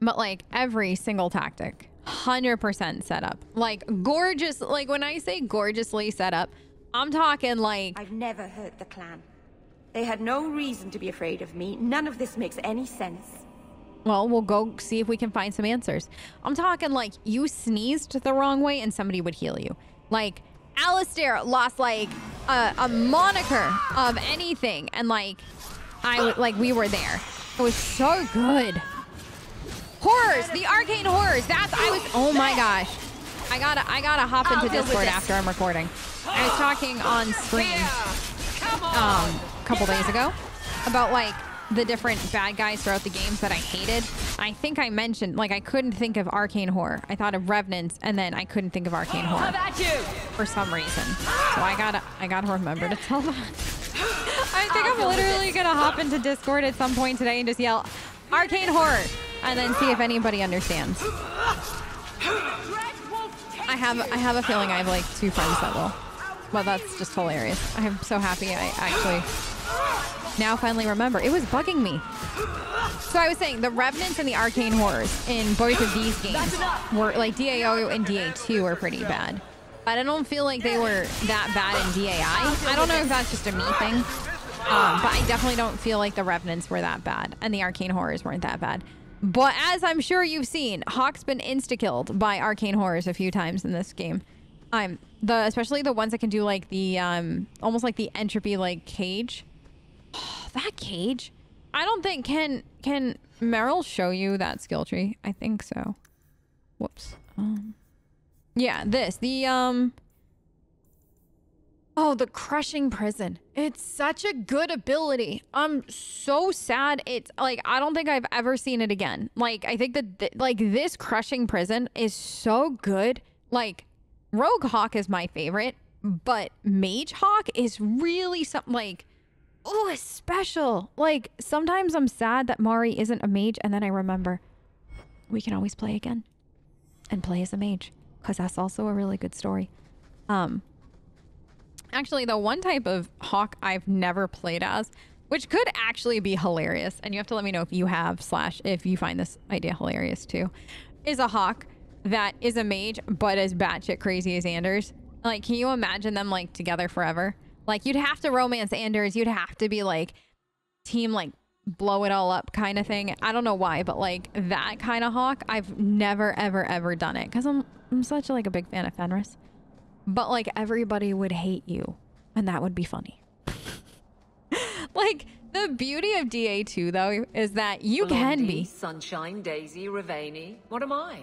But like every single tactic, 100% set up. Like gorgeous, like when I say gorgeously set up, I'm talking like... I've never hurt the clan. They had no reason to be afraid of me. None of this makes any sense. Well, we'll go see if we can find some answers. I'm talking like you sneezed the wrong way and somebody would heal you. Like Alistair lost like a moniker of anything, and like we were there. It was so good. Horrors, the arcane horrors. Oh my gosh. I gotta hop into Discord after I'm recording. I was talking on stream a couple days ago about like the different bad guys throughout the games that I hated. I think I mentioned like I couldn't think of arcane horror. I thought of revenants, and then I couldn't think of arcane horror for some reason. So I gotta remember to tell them. I think I'm literally gonna hop into Discord at some point today and just yell arcane horror and then see if anybody understands. I have a feeling I have like 2 friends that will. Well, that's just hilarious. I'm so happy I actually now finally remember. It was bugging me. So I was saying the revenants and the arcane horrors in both of these games were like DAO and DA2 were pretty bad. But I don't feel like they were that bad in DAI. I don't know if that's just a me thing. But I definitely don't feel like the revenants were that bad and the arcane horrors weren't that bad. But as I'm sure you've seen, Hawk's been insta-killed by arcane horrors a few times in this game. Especially the ones that can do like the almost like the entropy like cage. Oh, that cage. I don't think can Meryl show you that skill tree? I think so. Whoops. Yeah, oh, the crushing prison. It's such a good ability. I'm so sad. It's like I don't think I've ever seen it again. Like I think that like this crushing prison is so good. Like Rogue Hawk is my favorite, but Mage Hawk is really something like, oh, it's special. Like sometimes I'm sad that Mari isn't a mage, and then I remember we can always play again and play as a mage, because that's also a really good story. Actually, the one type of hawk I've never played as, which could actually be hilarious, and you have to let me know if you have / if you find this idea hilarious too, is a hawk that is a mage but as batshit crazy as Anders. Like, can you imagine them like together forever? Like, you'd have to romance Anders. You'd have to be like team like blow it all up kind of thing. I don't know why, but like that kind of hawk, I've never ever done it because I'm such like a big fan of Fenris. But like everybody would hate you, and that would be funny. Like the beauty of DA2 though is that you can be Sunshine, Daisy, Ravani. What am I?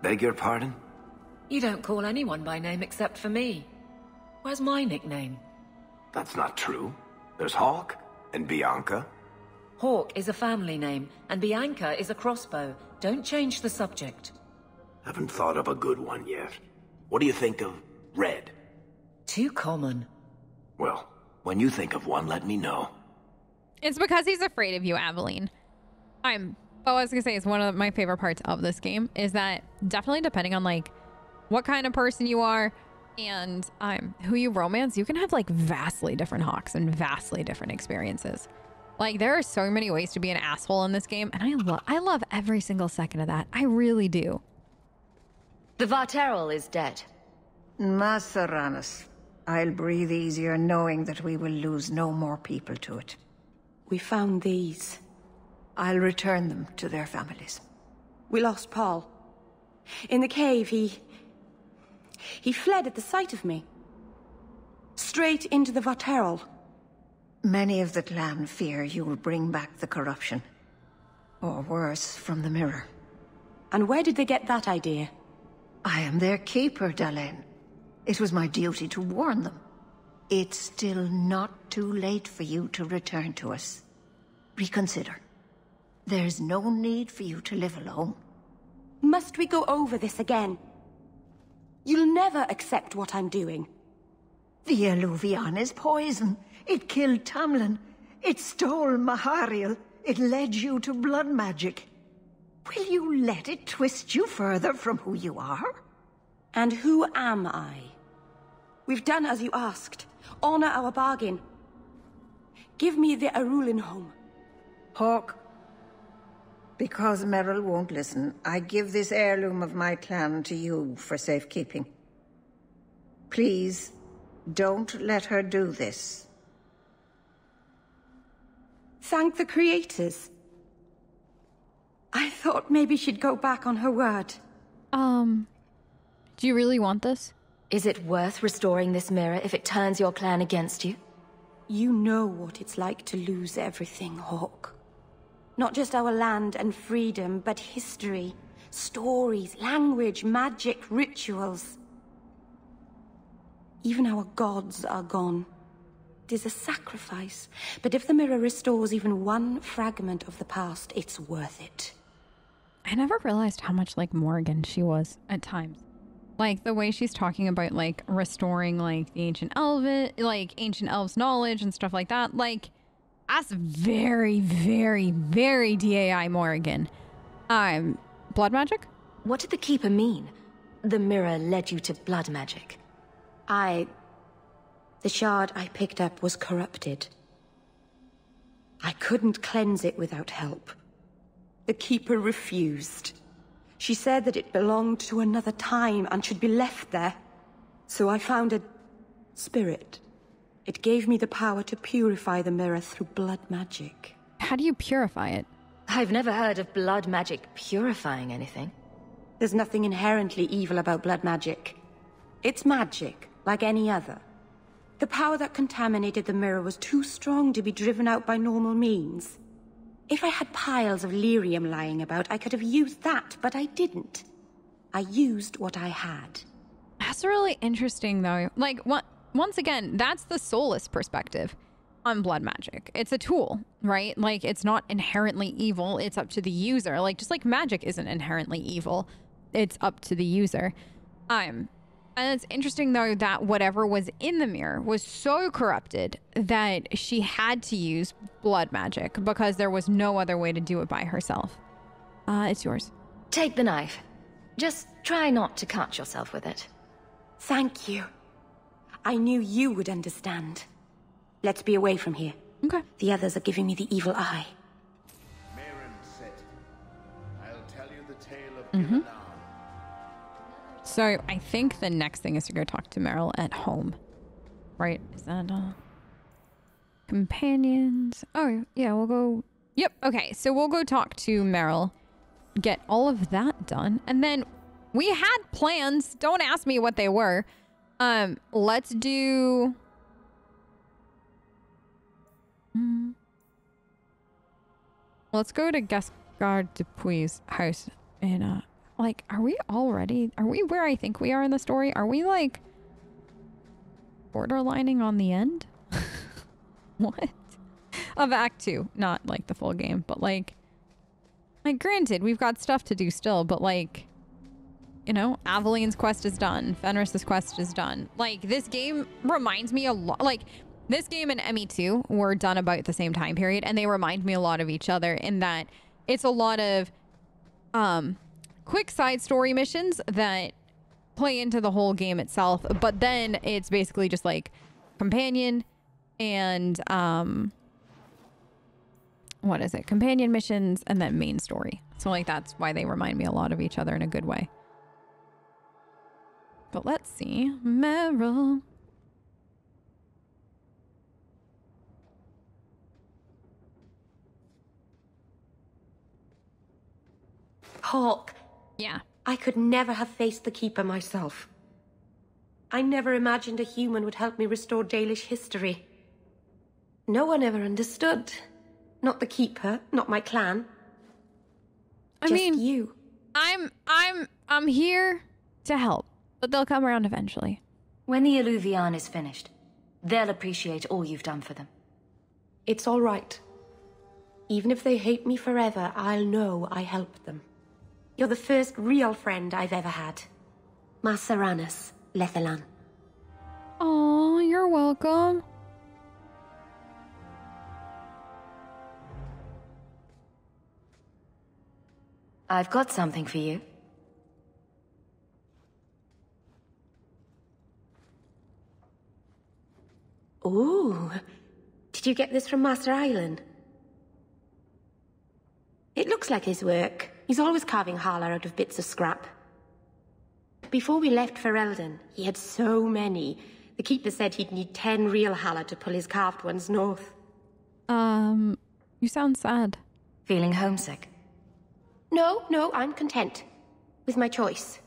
Beg your pardon? You don't call anyone by name except for me. Where's my nickname? That's not true. There's Hawk and Bianca. Hawk is a family name, and Bianca is a crossbow. Don't change the subject. Haven't thought of a good one yet. What do you think of Red? Too common. Well, when you think of one, let me know. It's because he's afraid of you, Aveline. I was gonna say, it's one of my favorite parts of this game is that definitely depending on like what kind of person you are and who you romance, you can have like vastly different hawks and vastly different experiences. Like there are so many ways to be an asshole in this game, and I love every single second of that. I really do. The Varterol is dead. Masaranus. I'll breathe easier knowing that we will lose no more people to it. We found these. I'll return them to their families. We lost Paul. In the cave, he fled at the sight of me. Straight into the Varterol. Many of the clan fear you will bring back the corruption. Or worse, from the mirror. And where did they get that idea? I am their keeper, Dalain. It was my duty to warn them. It's still not too late for you to return to us. Reconsider. There's no need for you to live alone. Must we go over this again? You'll never accept what I'm doing. The Eluvian is poison. It killed Tamlin. It stole Mahariel. It led you to blood magic. Will you let it twist you further from who you are? And who am I? We've done as you asked. Honor our bargain. Give me the Arulin home. Hawk, Because Merrill won't listen, I give this heirloom of my clan to you for safekeeping. Please, don't let her do this. Thank the creators. I thought maybe she'd go back on her word. Do you really want this? Is it worth restoring this mirror if it turns your clan against you? You know what it's like to lose everything, Hawk. Not just our land and freedom, but history, stories, language, magic, rituals. Even our gods are gone. It is a sacrifice, but if the mirror restores even one fragment of the past, it's worth it. I never realized how much like Morgan she was at times. Like the way she's talking about like restoring like the ancient elves knowledge and stuff like that. Like that's very, very, very DAI Morgan. Blood magic? What did the Keeper mean? The mirror led you to blood magic. The shard I picked up was corrupted. I couldn't cleanse it without help. The Keeper refused. She said that it belonged to another time and should be left there. So I found a spirit. It gave me the power to purify the mirror through blood magic. How do you purify it? I've never heard of blood magic purifying anything. There's nothing inherently evil about blood magic. It's magic, like any other. The power that contaminated the mirror was too strong to be driven out by normal means. If I had piles of lyrium lying about, I could have used that, but I didn't. I used what I had. That's really interesting, though. Like, once again, that's the soulless perspective on blood magic. It's a tool, right? Like, it's not inherently evil. It's up to the user. Like, just like magic isn't inherently evil. It's up to the user. And it's interesting, though, that whatever was in the mirror was so corrupted that she had to use blood magic because there was no other way to do it by herself. It's yours. Take the knife. Just try not to cut yourself with it. Thank you. I knew you would understand. Let's be away from here. Okay. The others are giving me the evil eye. I'll tell you the tale of Gillinan. So I think the next thing is to go talk to Meryl at home. Right? Is that companions? Oh, yeah, we'll go. Yep. Okay. So we'll go talk to Meryl, get all of that done. And then we had plans. Don't ask me what they were. Let's do. Let's go to Gascard DuPuis' house in like, are we where I think we are in the story? Are we like borderlining on the end? What? Of Act 2, not like the full game, but like granted, we've got stuff to do still, but like, you know, Aveline's quest is done. Fenris's quest is done. Like, this game reminds me a lot, like, this game and ME2 were done about the same time period, and they remind me a lot of each other in that it's a lot of, quick side story missions that play into the whole game itself, but then it's basically just like companion and what is it? Companion missions and then main story. So like that's why they remind me a lot of each other in a good way. But let's see. Meryl. Hawk. Yeah. I could never have faced the Keeper myself. I never imagined a human would help me restore Dalish history. No one ever understood. Not the Keeper, not my clan. I mean, you. I'm here to help, but they'll come around eventually. When the Illuvian is finished, they'll appreciate all you've done for them. It's all right. Even if they hate me forever, I'll know I helped them. You're the first real friend I've ever had. Masaranas, Lethalan. Oh, you're welcome. I've got something for you. Ooh. Did you get this from Master Island? It looks like his work. He's always carving Hala out of bits of scrap. Before we left for Eldon, he had so many. The keeper said he'd need 10 real Hala to pull his carved ones north. You sound sad. Feeling homesick? No, I'm content. With my choice.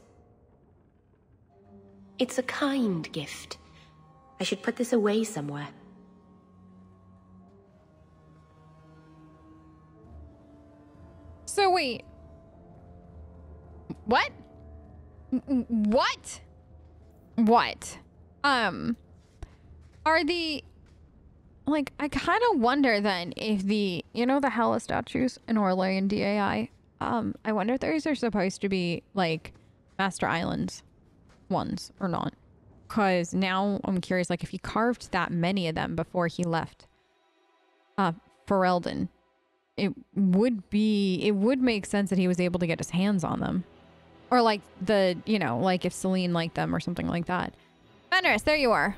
It's a kind gift. I should put this away somewhere. So wait. What? What? What? Are the... Like, I kind of wonder then if the... You know the Hala statues in Orlais and DAI? I wonder if those are supposed to be, like, Master Islands ones or not. Because now I'm curious, like, if he carved that many of them before he left for Eldon, it would make sense that he was able to get his hands on them. Or, like, you know, like if Celine liked them or something like that. Fenris, there you are.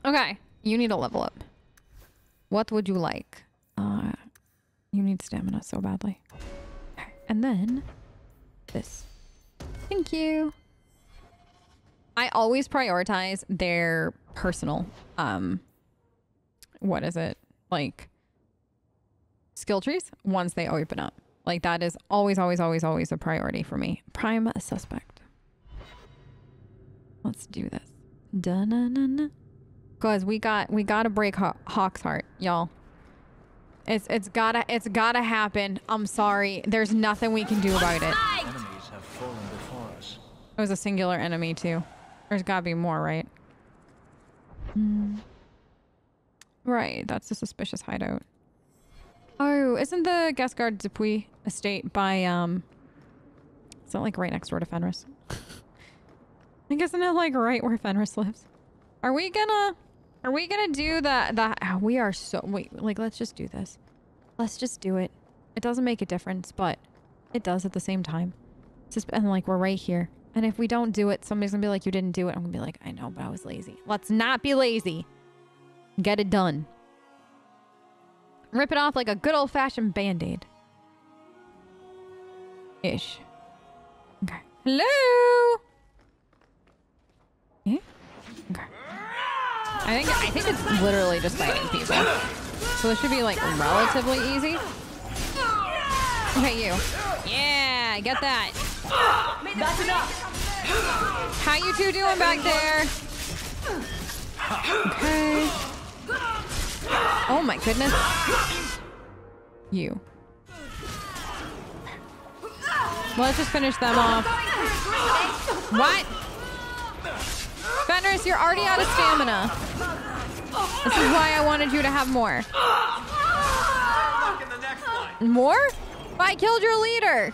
Okay, you need to level up. What would you like? You need stamina so badly. Okay. And then this. Thank you. I always prioritize their personal, what is it? Like, skill trees once they open up. Like, that is always, always, always, always a priority for me. Prime suspect. Let's do this. Da-na-na-na. Because we gotta break Hawk's heart, y'all. It's gotta happen. I'm sorry. There's nothing we can do about it. Enemies have fallen before us. It was a singular enemy too. There's gotta be more, right? Right, that's a suspicious hideout. Oh, isn't the Gascard DuPuis estate by is that like right next door to Fenris? I think isn't it like right where Fenris lives? Are we gonna do we are so wait, like let's just do this. Let's just do it. It doesn't make a difference, but it does at the same time. It's just, and like we're right here. And if we don't do it, somebody's gonna be like, you didn't do it. I'm gonna be like, I know, but I was lazy. Let's not be lazy. Get it done. Rip it off like a good old-fashioned band-aid. Ish. Okay. Hello? Yeah? Okay. I think it's literally just fighting people. So this should be like relatively easy. Okay, you. Yeah, get that. That's enough. How you two doing back there? Okay. Oh my goodness. You. Let's just finish them off. What? Fenris, you're already out of stamina. This is why I wanted you to have more. More? But I killed your leader.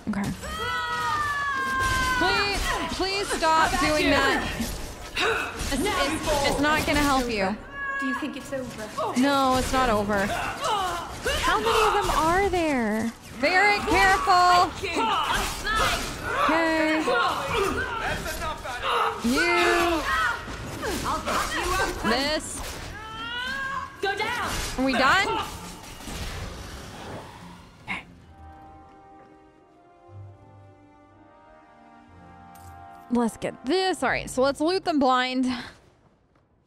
Okay. Please stop doing that. It's not gonna help you. Do you think it's over? No, it's not over. How many of them are there? Very careful. Okay. You. This. Go down. Are we done? Okay. Let's get this. All right, so let's loot them blind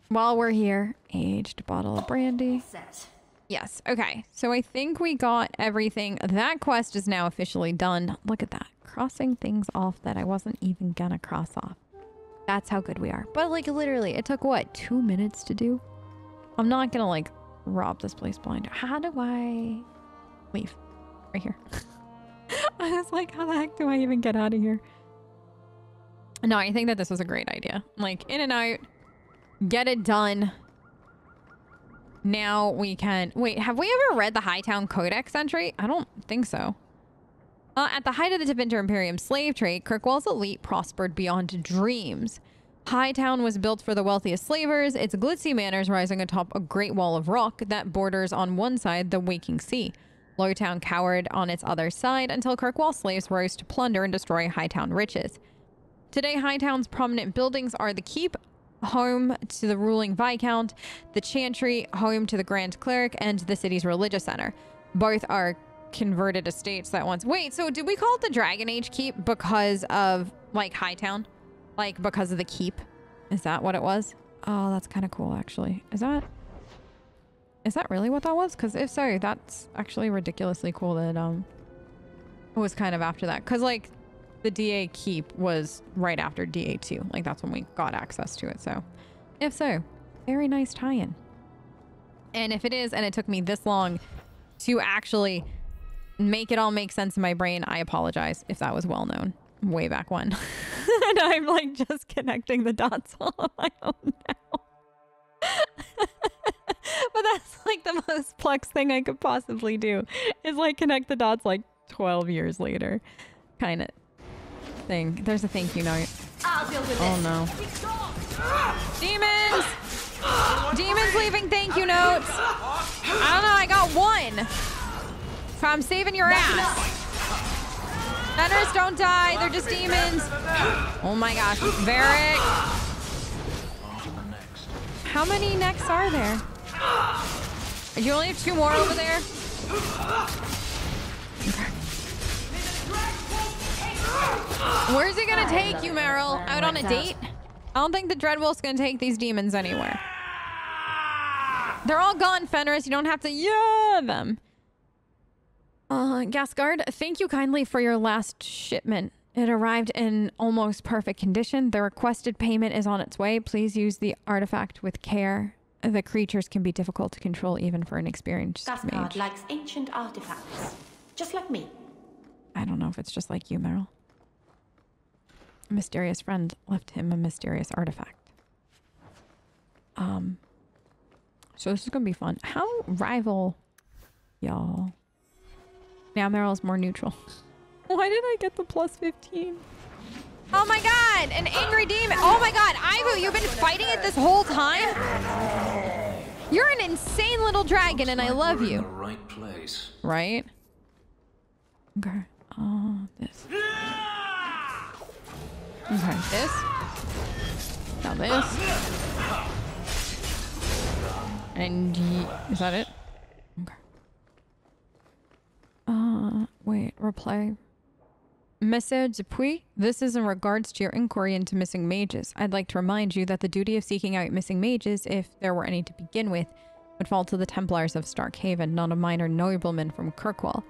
while we're here. Aged bottle of brandy. Set. Yes. Okay. So I think we got everything. That quest is now officially done. Look at that. Crossing things off that I wasn't even gonna cross off. That's how good we are. But like literally, it took what, 2 minutes to do? I'm not gonna like rob this place blind. How do I leave? Right here. I was like, how the heck do I even get out of here? No, I think that this was a great idea. Like in and out, get it done. Now we can... Wait, have we ever read the Hightown Codex entry? I don't think so. At the height of the Tevinter Imperium slave trade, Kirkwall's elite prospered beyond dreams. Hightown was built for the wealthiest slavers, its glitzy manors rising atop a great wall of rock that borders on one side the waking sea. Lowtown cowered on its other side until Kirkwall slaves rose to plunder and destroy Hightown riches. Today, Hightown's prominent buildings are the keep, home to the ruling Viscount, the Chantry, home to the Grand Cleric, and the city's religious center. Both are converted estates that once... Wait, so did we call it the Dragon Age Keep because of, like, Hightown? Like, because of the keep? Is that what it was? Oh, that's kind of cool, actually. Is that really what that was? Because if so, that's actually ridiculously cool that, it was kind of after that. Because, like, the DA Keep was right after DA2. Like, that's when we got access to it. So, if so, very nice tie-in. And if it is, and it took me this long to actually make it all make sense in my brain, I apologize if that was well known way back when. And I'm like just connecting the dots all on my own now. But that's like the most Plex thing I could possibly do, is like connect the dots like 12 years later kind of thing. There's a thank you note. I'll deal with Oh no. Demons! Demons leaving thank you notes. I don't know, I got one. So I'm saving your ass. Fenris, don't die. They're just demons. Oh my gosh. Varric. How many necks are there? You only have 2 more over there? Okay. Where's he gonna take you, Meryl? Out on a date? I don't think the Dreadwolf's gonna take these demons anywhere. They're all gone, Fenris. You don't have to them. Gascard, thank you kindly for your last shipment. It arrived in almost perfect condition. The requested payment is on its way. Please use the artifact with care. The creatures can be difficult to control even for an experienced Gascard mage. likes ancient artifacts, just like me. I don't know if it's just like you, Meryl. A mysterious friend left him a mysterious artifact. So this is gonna be fun. How rival y'all? Now Meryl's more neutral. Why did I get the plus 15? Oh my god! An angry demon! Oh my god! Ivo, you've been fighting it this whole time? You're an insane little dragon and I love you. In the right place. Right? Okay. This. Okay, this. Now this. And is that it? Okay. Wait, reply. Monsieur DuPuis, this is in regards to your inquiry into missing mages. I'd like to remind you that the duty of seeking out missing mages, if there were any to begin with, would fall to the Templars of Starkhaven, not a minor nobleman from Kirkwall.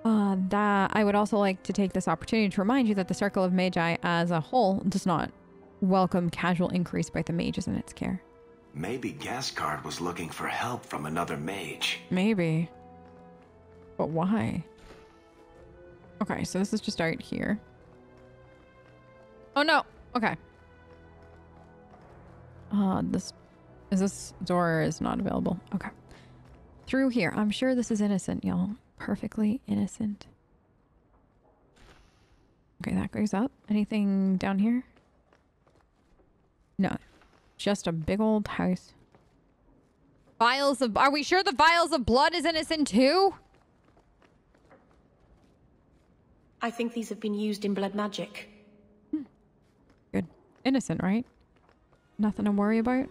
I would also like to take this opportunity to remind you that the Circle of Magi as a whole does not welcome casual inquiries by the mages in its care. Maybe Gascard was looking for help from another mage. Maybe. But why? Okay, so this is just out here. Oh no! Okay. This door is not available. Okay. Through here. I'm sure this is innocent, y'all. Perfectly innocent. Okay, that goes up. Anything down here? No. Just a big old house. Vials of... Are we sure the vials of blood is innocent too? I think these have been used in blood magic. Good. Innocent, right? Nothing to worry about?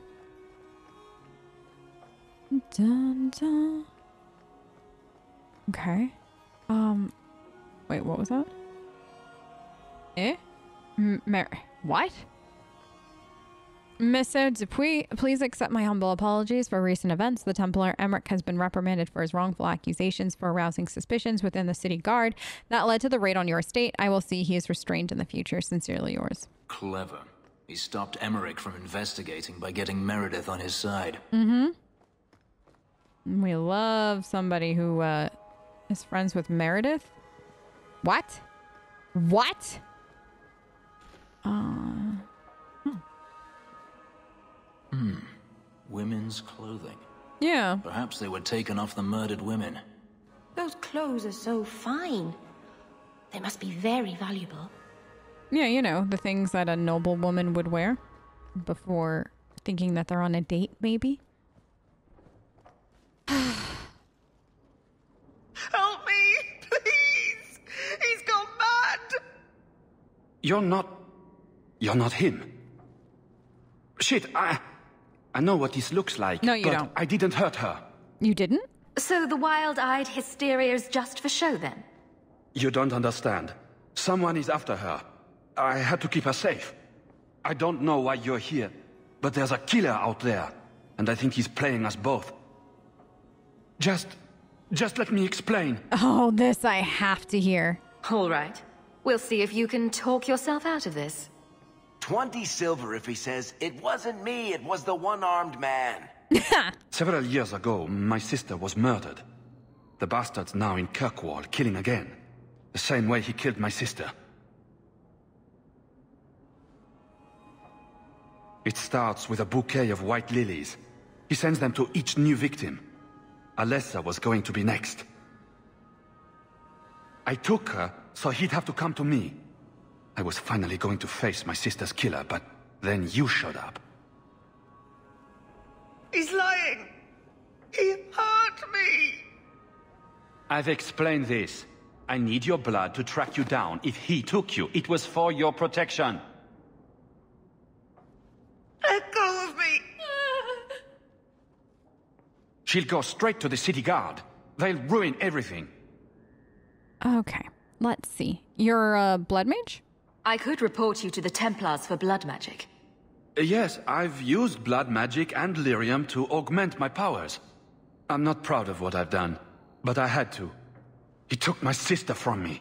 Dun, dun. Okay. Wait, what was that? What? Monsieur DuPuis, please accept my humble apologies for recent events. The Templar Emmerich has been reprimanded for his wrongful accusations for arousing suspicions within the city guard that led to the raid on your estate. I will see he is restrained in the future. Sincerely yours. Clever. He stopped Emmerich from investigating by getting Meredith on his side. Mm-hmm. We love somebody who is friends with Meredith. What? What? Women's clothing. Yeah. Perhaps they were taken off the murdered women. Those clothes are so fine. They must be very valuable. Yeah, you know, the things that a noble woman would wear before thinking that they're on a date, maybe. Help me, please! He's gone mad! You're not him. Shit, I know what this looks like. No, you but don't. I didn't hurt her. You didn't? So the wild-eyed hysteria is just for show, then? You don't understand. Someone is after her. I had to keep her safe. I don't know why you're here, but there's a killer out there, and I think he's playing us both. Just let me explain. Oh, this I have to hear. All right. We'll see if you can talk yourself out of this. 20 silver if he says, "It wasn't me, it was the one-armed man." Several years ago, my sister was murdered. The bastard's now in Kirkwall, killing again. The same way he killed my sister. It starts with a bouquet of white lilies. He sends them to each new victim. Alessa was going to be next. I took her, so he'd have to come to me. I was finally going to face my sister's killer, but then you showed up. He's lying! He hurt me! I've explained this. I need your blood to track you down. If he took you, it was for your protection. Let go of me! She'll go straight to the city guard. They'll ruin everything. Okay, let's see. You're a blood mage? I could report you to the Templars for blood magic. Yes, I've used blood magic and lyrium to augment my powers. I'm not proud of what I've done, but I had to. He took my sister from me.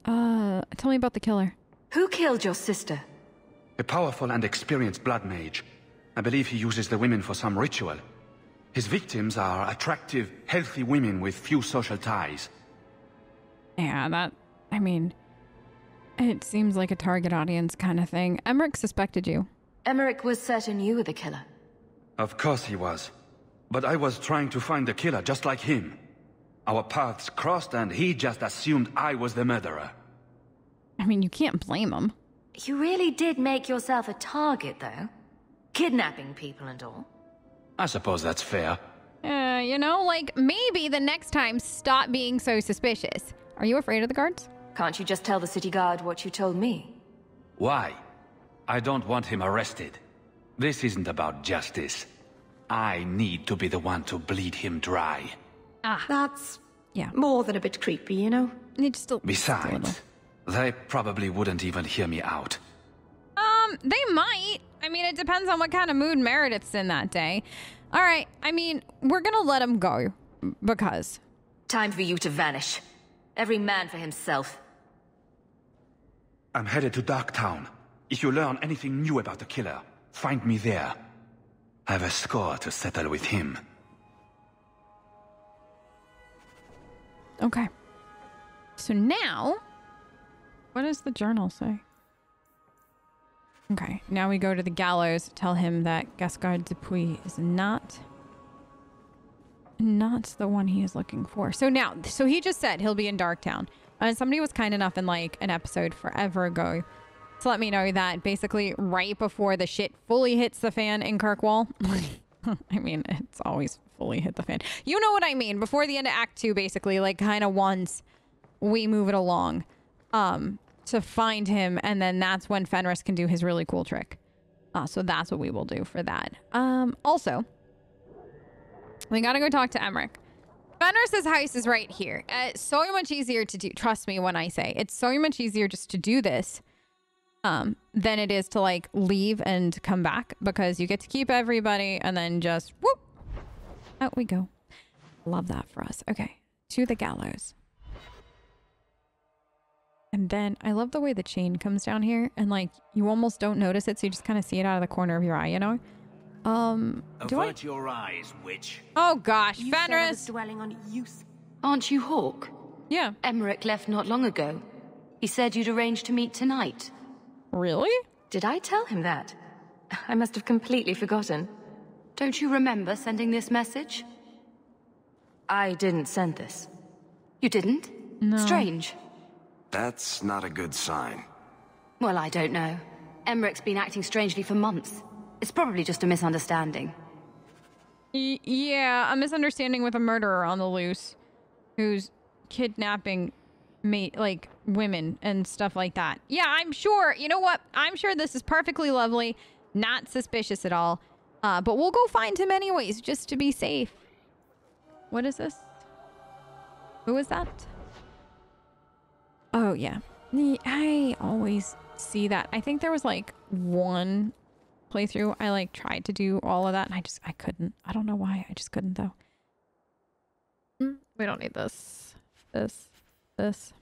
Tell me about the killer. Who killed your sister? A powerful and experienced blood mage. I believe he uses the women for some ritual. His victims are attractive, healthy women with few social ties. Yeah, it seems like a target audience kind of thing. Emmerich suspected you. Emmerich was certain you were the killer. Of course he was. But I was trying to find the killer just like him. Our paths crossed and he just assumed I was the murderer. I mean, you can't blame him. You really did make yourself a target, though. Kidnapping people and all. I suppose that's fair. Maybe the next time stop being so suspicious. Are you afraid of the guards? Can't you just tell the city guard what you told me? Why? I don't want him arrested. This isn't about justice. I need to be the one to bleed him dry. That's Yeah. more than a bit creepy, you know? It's still Besides, they probably wouldn't even hear me out. They might. I mean, it depends on what kind of mood Meredith's in that day. All right. I mean, we're gonna let him go because. Time for you to vanish. Every man for himself. I'm headed to Darktown. If you learn anything new about the killer, find me there. I have a score to settle with him. Okay. So now, what does the journal say? Okay, now we go to the gallows, tell him that Gascard DuPuis is not the one he is looking for. So he just said he'll be in Darktown. And somebody was kind enough in like an episode forever ago to let me know that basically right before the shit fully hits the fan in Kirkwall, I mean, it's always fully hit the fan. You know what I mean? Before the end of Act 2, basically, like kind of once we move it along, to find him, and then that's when Fenris can do his really cool trick. So that's what we will do for that. Also, we gotta go talk to Emmerich. Fenris's house is right here. It's so much easier to do. Trust me when I say it's so much easier just to do this than it is to like leave and come back, because you get to keep everybody and then just whoop, out we go. Love that for us. Okay, to the gallows. And then I love the way the chain comes down here and like you almost don't notice it, so you just kind of see it out of the corner of your eye, you know? Avert your eyes, witch. Oh gosh, You said I was Fenris. dwelling on use. Aren't you Hawk? Yeah. Emmerich left not long ago. He said you'd arranged to meet tonight. Really? Did I tell him that? I must have completely forgotten. Don't you remember sending this message? I didn't send this. You didn't? No. Strange. That's not a good sign. Well, I don't know. Emmerich's been acting strangely for months. It's probably just a misunderstanding. Yeah, a misunderstanding with a murderer on the loose who's kidnapping women and stuff like that. Yeah, I'm sure. You know what? I'm sure this is perfectly lovely. Not suspicious at all. But we'll go find him anyways, just to be safe. What is this? Who is that? Oh, yeah. I always see that. I think there was like one playthrough I like tried to do all of that and I couldn't. I don't know why. I just couldn't though. We don't need this. This.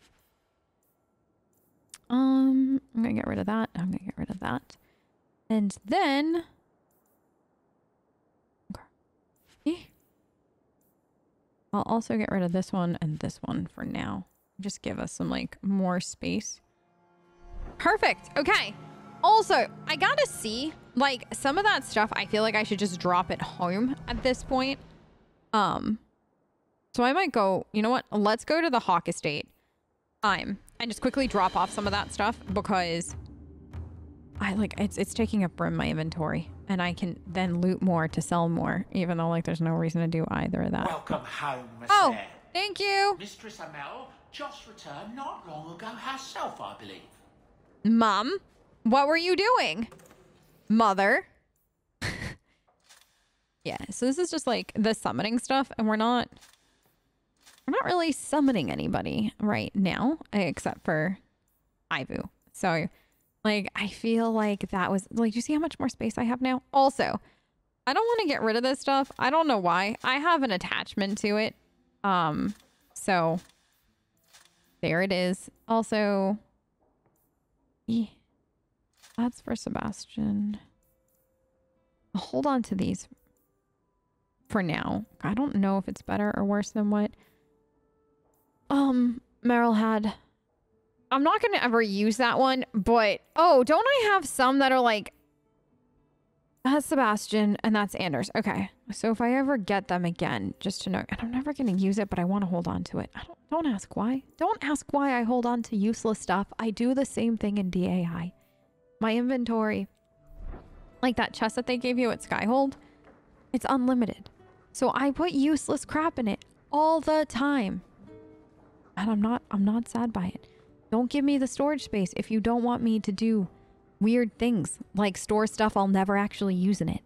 I'm gonna get rid of that. I'm gonna get rid of that. And then okay. I'll also get rid of this one and this one for now. Just give us some like more space. Perfect. Okay. Also, I gotta see like some of that stuff. I feel like I should just drop it home at this point. So I might go, you know what? Let's go to the Hawk Estate. And just quickly drop off some of that stuff because I like it's taking up room in my inventory and I can then loot more to sell more, even though like there's no reason to do either of that. Welcome home, Miss Oh, Eyre. thank you. Mistress Amel just returned not long ago herself, I believe. Mom, what were you doing? Mother. Yeah, so this is just like the summoning stuff and we're not really summoning anybody right now except for Ivu. So like I feel like that was like, do you see how much more space I have now? Also, I don't want to get rid of this stuff. I don't know why. I have an attachment to it. So there it is. Also, that's for Sebastian. I'll hold on to these for now. I don't know if it's better or worse than what Meryl had. I'm not going to ever use that one, but oh, don't I have some that are like that's Sebastian and that's Anders. Okay. So if I ever get them again, just to know, and I'm never going to use it, but I want to hold on to it. Don't ask why. Don't ask why I hold on to useless stuff. I do the same thing in DAI. My inventory, like that chest that they gave you at Skyhold, it's unlimited. So I put useless crap in it all the time. And I'm not sad by it. Don't give me the storage space if you don't want me to do weird things like store stuff I'll never actually use in it.